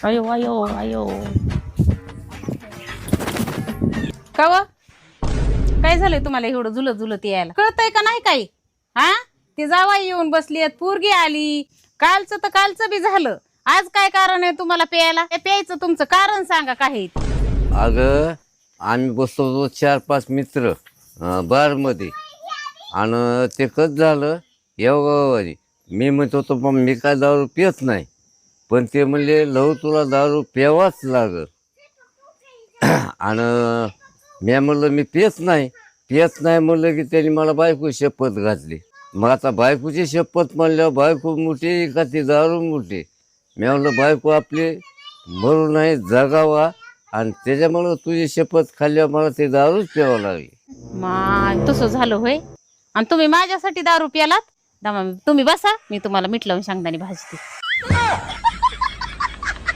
अयो अयो अयो का व? काय झालंय तुम्हाला एवढं झुलत झुलत यायला? कळतंय का नाही काही? हा, ती जावाई येऊन बसली, पोरगी आली. कालचं तर कालचं बी झालं. आज काय कारण आहे तुम्हाला प्यायला? हे प्यायचं तुमचं कारण सांगा काही. अगं आम्ही बसलो होतो 4-5 मित्र बार मध्ये. आणि ते कसं झालं येवगावारी. मी म्हणतो होतो पण मी काय दारू पित नाही, पण ते म्हणले लहू तुला दारू प्यावाच लागल. आणि मी म्हणलं मी पित नाही म्हणलं की त्यांनी मला बायको शपथ घातली. मग आता बायकोची शपथ म्हणल्यावर बायको मोठी का ती दारू मोठी? मी म्हणलं बायको आपली मरू नाही जगावा, आणि त्याच्यामुळं तुझी शपथ खाल्ल्यावर मला ते दारूच प्यावं लागली. माय तसं झालं होय? आणि तुम्ही माझ्यासाठी दारू प्यालात? तुम्ही बसा, मी तुम्हाला मीठ लावून शेंगदाणे भाजते.